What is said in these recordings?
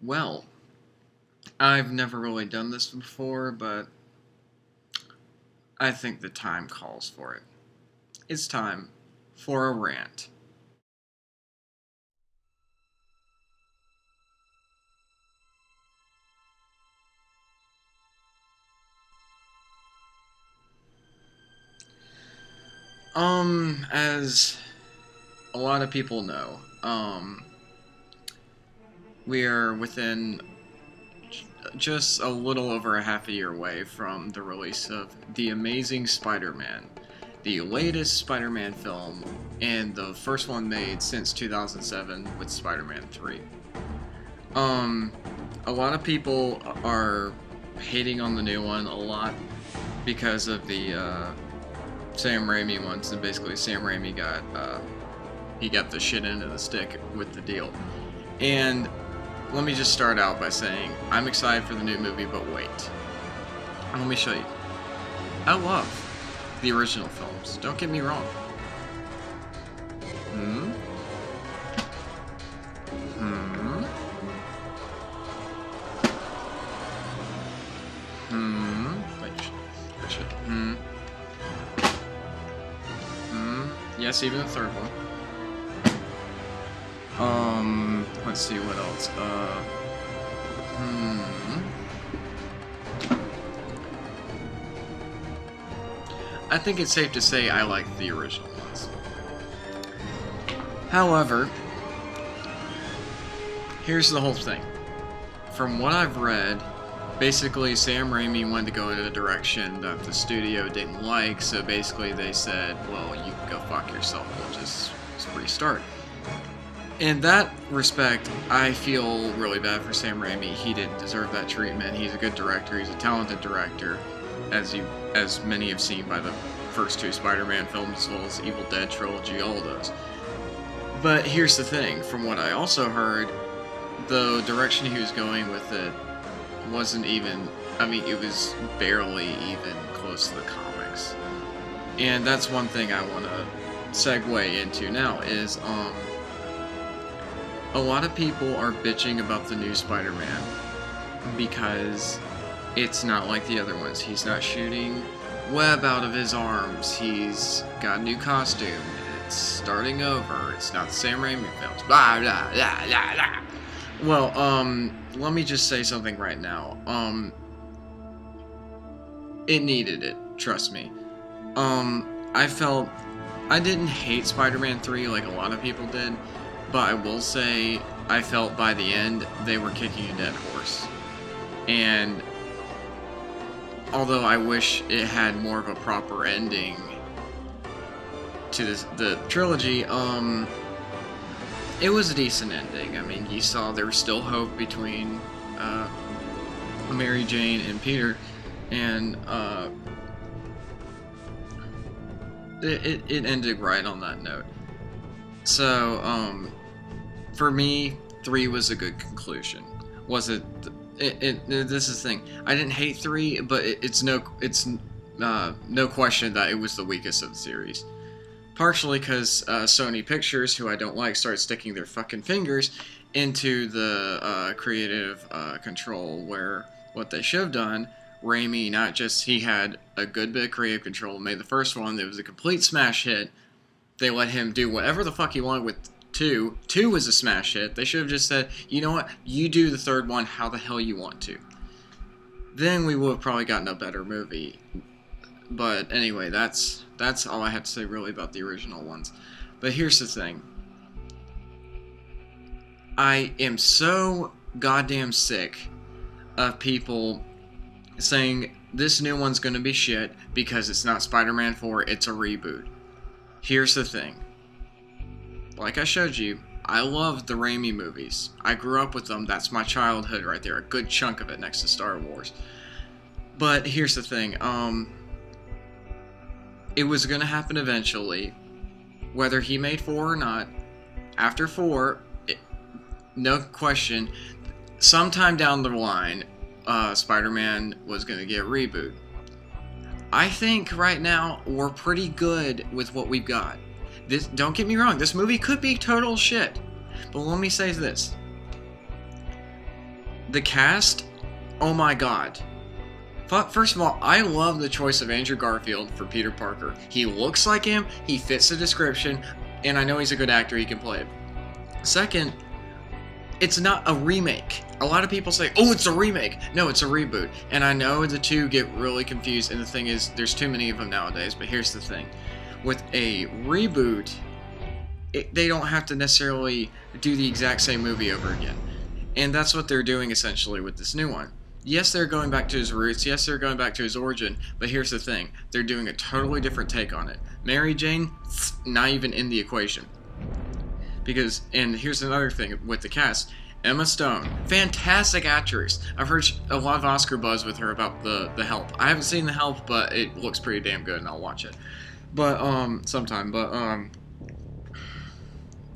Well, I've never really done this before, but I think the time calls for it. It's time for a rant. As a lot of people know, we are within just a little over a half a year away from the release of The Amazing Spider-Man, the latest Spider-Man film, and the first one made since 2007 with Spider-Man 3. A lot of people are hating on the new one a lot because of the Sam Raimi ones, and basically Sam Raimi got the shit end of the stick with the deal. And let me just start out by saying I'm excited for the new movie, but wait. Let me show you. I love the original films. Don't get me wrong. Hmm? Hmm? Hmm? Wait, I should. Hmm? Hmm? Yes, even the third one. Let's see what else. I think it's safe to say I like the original ones. However, here's the whole thing. From what I've read, basically Sam Raimi wanted to go in a direction that the studio didn't like, so basically they said, well, you can go fuck yourself, we'll just restart. In that respect, I feel really bad for Sam Raimi. He didn't deserve that treatment. He's a good director. He's a talented director, as many have seen by the first two Spider-Man films, as well as the Evil Dead trilogy, all of those. But here's the thing. From what I also heard, the direction he was going with it wasn't even... I mean, it was barely even close to the comics. And that's one thing I want to segue into now, is, a lot of people are bitching about the new Spider-Man because it's not like the other ones. He's not shooting web out of his arms. He's got a new costume. It's starting over. It's not the Sam Raimi films. Blah, blah, blah, blah, blah. Well, let me just say something right now. It needed it. Trust me. I didn't hate Spider-Man 3 like a lot of people did. But I will say, I felt by the end, they were kicking a dead horse. And although I wish it had more of a proper ending to the trilogy, it was a decent ending. I mean, you saw there was still hope between Mary Jane and Peter, and it ended right on that note. So, for me, 3 was a good conclusion. Was it? This is the thing. I didn't hate 3, but it's no question that it was the weakest of the series. Partially because Sony Pictures, who I don't like, started sticking their fucking fingers into the creative control, where what they should have done, Raimi, not just he had a good bit of creative control, made the first one, it was a complete smash hit. They let him do whatever the fuck he wanted with 2. 2 was a smash hit. They should have just said, you know what, you do the third one how the hell you want to. Then we would have probably gotten a better movie. But anyway, that's all I have to say really about the original ones. But here's the thing. I am so goddamn sick of people saying this new one's gonna be shit because it's not Spider-Man 4, it's a reboot. Here's the thing. Like I showed you, I love the Raimi movies. I grew up with them. That's my childhood right there. A good chunk of it next to Star Wars. But here's the thing. It was going to happen eventually. Whether he made 4 or not. After 4, no question, sometime down the line, Spider-Man was going to get a reboot. I think right now we're pretty good with what we've got. Don't get me wrong, this movie could be total shit. But let me say this. The cast, oh my god. First of all, I love the choice of Andrew Garfield for Peter Parker. He looks like him, he fits the description, and I know he's a good actor, he can play it. Second, it's not a remake. A lot of people say, oh, it's a remake. No, it's a reboot. And I know the two get really confused, and the thing is, there's too many of them nowadays, but here's the thing. With a reboot, they don't have to necessarily do the exact same movie over again. And that's what they're doing essentially with this new one. Yes, they're going back to his roots. Yes, they're going back to his origin. But here's the thing. They're doing a totally different take on it. Mary Jane, not even in the equation. Because, and here's another thing with the cast. Emma Stone, fantastic actress. I've heard a lot of Oscar buzz with her about the Help. I haven't seen The Help, but it looks pretty damn good, and I'll watch it. But, sometime. But,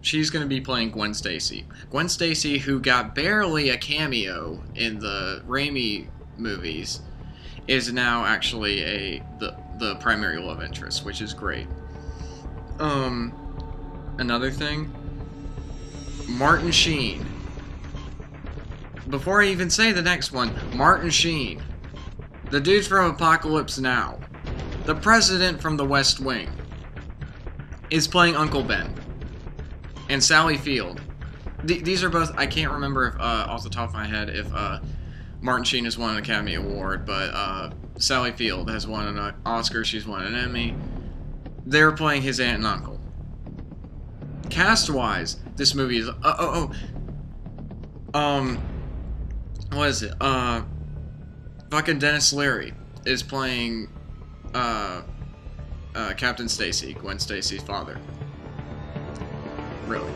she's going to be playing Gwen Stacy. Gwen Stacy, who got barely a cameo in the Raimi movies, is now actually the primary love interest, which is great. Another thing, Martin Sheen. Before I even say the next one, Martin Sheen, the dude from Apocalypse Now, the president from The West Wing, is playing Uncle Ben. And Sally Field. These are both, I can't remember if, off the top of my head if Martin Sheen has won an Academy Award, but Sally Field has won an Oscar, she's won an Emmy. They're playing his aunt and uncle. Cast-wise, this movie is, what is it? Fucking Dennis Leary is playing Captain Stacy, Gwen Stacy's father. Really.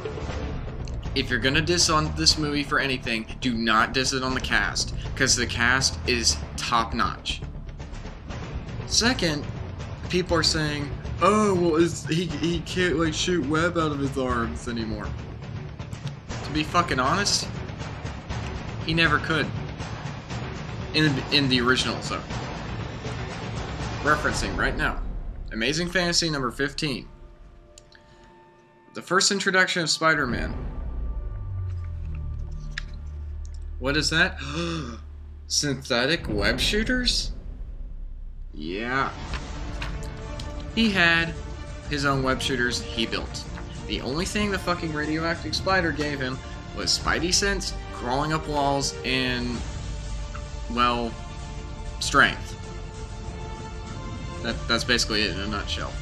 If you're gonna diss on this movie for anything, do not diss it on the cast, because the cast is top-notch. Second, people are saying, oh, well, he can't, like, shoot web out of his arms anymore. To be fucking honest, he never could. In the original, so. Referencing right now. Amazing Fantasy number 15. The first introduction of Spider-Man. What is that? Synthetic web shooters? Yeah. He had his own web shooters he built. The only thing the fucking radioactive spider gave him was spidey sense, crawling up walls, and, well, strength. That's basically it in a nutshell.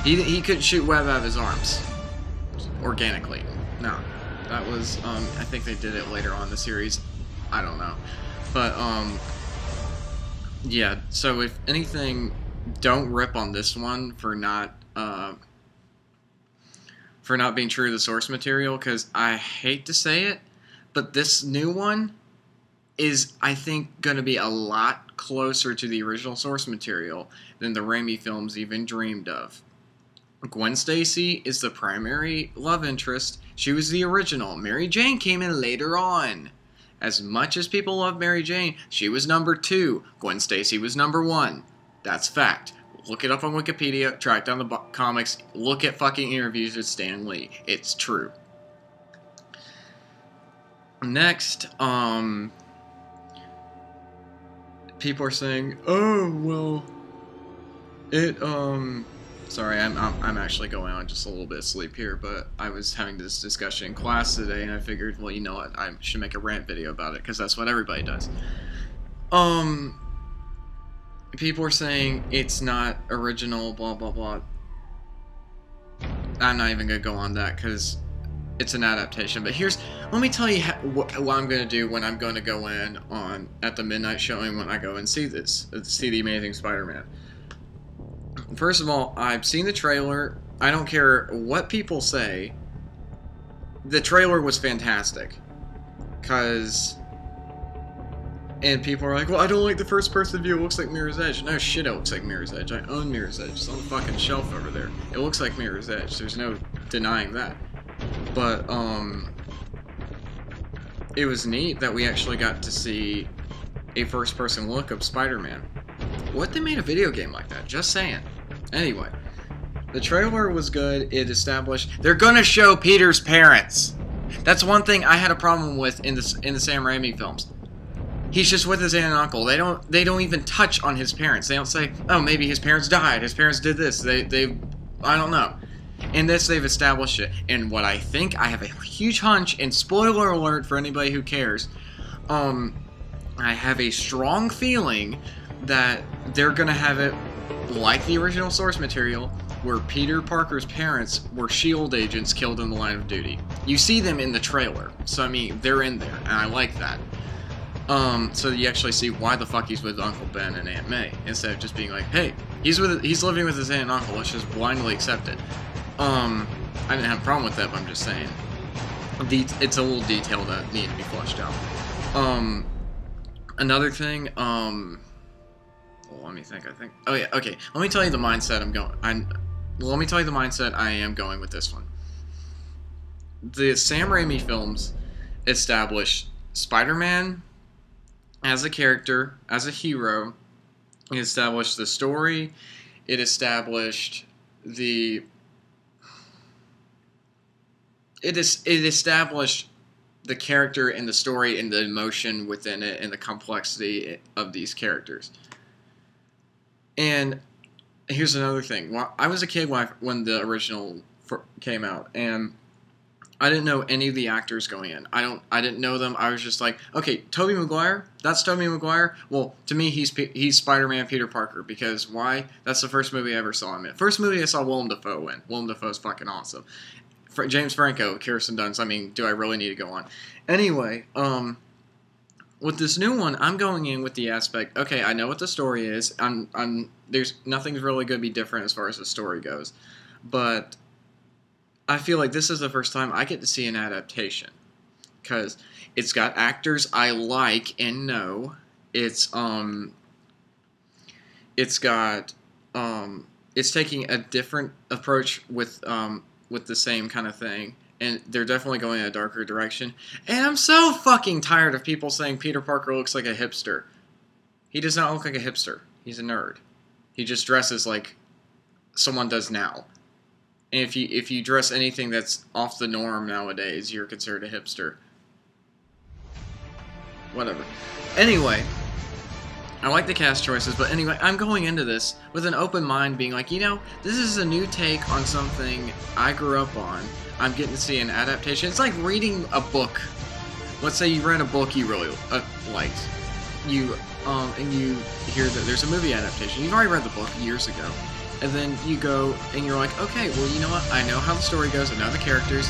He couldn't shoot web out of his arms. Organically. No. That was, I think they did it later on in the series. I don't know. But, yeah, so if anything, don't rip on this one for not being true to the source material, because I hate to say it, but this new one is, I think, going to be a lot closer to the original source material than the Raimi films even dreamed of. Gwen Stacy is the primary love interest. She was the original. Mary Jane came in later on. As much as people love Mary Jane, she was number 2. Gwen Stacy was number 1. That's fact. Look it up on Wikipedia, track down the comics, look at fucking interviews with Stan Lee. It's true. Next, people are saying, oh, well, it, sorry, I'm actually going on just a little bit of sleep here, but I was having this discussion in class today, and I figured, well, you know what, I should make a rant video about it, because that's what everybody does. People are saying it's not original, blah, blah, blah. I'm not even going to go on that, because it's an adaptation. But let me tell you what I'm going to do when I'm going to go in at the midnight showing when I go and see The Amazing Spider-Man. First of all, I've seen the trailer. I don't care what people say. The trailer was fantastic. And people are like, well, I don't like the first person view. It looks like Mirror's Edge. No shit, it looks like Mirror's Edge. I own Mirror's Edge. It's on the fucking shelf over there. It looks like Mirror's Edge. There's no denying that. But, it was neat that we actually got to see a first-person look of Spider-Man. What, they made a video game like that? Just saying. Anyway, the trailer was good. It established they're gonna show Peter's parents. That's one thing I had a problem with in the Sam Raimi films. He's just with his aunt and uncle. They don't even touch on his parents. They don't say, oh, maybe his parents died. His parents did this. I don't know. In this, they've established it. And what I think, I have a huge hunch, and spoiler alert for anybody who cares, I have a strong feeling that they're going to have it like the original source material, where Peter Parker's parents were S.H.I.E.L.D. agents killed in the line of duty. You see them in the trailer, so I mean, they're in there, and I like that. So you actually see why the fuck he's with Uncle Ben and Aunt May, instead of just being like, hey, he's living with his aunt and uncle, let's just blindly accept it. I didn't have a problem with that, but I'm just saying, it's a little detail that needed to be fleshed out. Another thing, well, let me think, oh yeah, okay, let me tell you the mindset let me tell you the mindset I am going with this one. The Sam Raimi films established Spider-Man as a character, as a hero. It established the story. It established the... It established the character and the story and the emotion within it and the complexity of these characters. And here's another thing. Well, I was a kid when the original came out, and I didn't know any of the actors going in. I didn't know them. I was just like, okay, Tobey Maguire? That's Tobey Maguire? Well, to me, he's Spider-Man Peter Parker, because why? That's the first movie I ever saw him in. First movie I saw Willem Dafoe in. Willem Dafoe's fucking awesome. James Franco, Kirsten Dunst. I mean, do I really need to go on? Anyway, with this new one, I'm going in with the aspect, okay, I know what the story is. There's nothing's really going to be different as far as the story goes. But I feel like this is the first time I get to see an adaptation, because it's got actors I like and know. It's taking a different approach with the same kind of thing, and they're definitely going in a darker direction. And I'm so fucking tired of people saying Peter Parker looks like a hipster. He does not look like a hipster. He's a nerd. He just dresses like someone does now. And if you dress anything that's off the norm nowadays, you're considered a hipster. Whatever. Anyway, I like the cast choices, but anyway, I'm going into this with an open mind, being like, you know, this is a new take on something I grew up on. I'm getting to see an adaptation. It's like reading a book. Let's say you read a book you really liked. And you hear that there's a movie adaptation. You've already read the book years ago. And then you go and you're like, okay, well, you know what? I know how the story goes. I know the characters.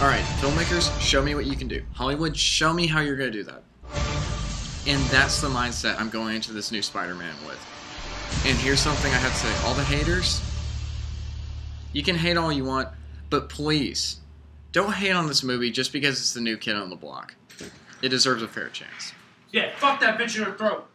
Alright, filmmakers, show me what you can do. Hollywood, show me how you're going to do that. And that's the mindset I'm going into this new Spider-Man with. And here's something I have to say. All the haters, you can hate all you want, but please, don't hate on this movie just because it's the new kid on the block. It deserves a fair chance. Yeah, fuck that bitch in her throat.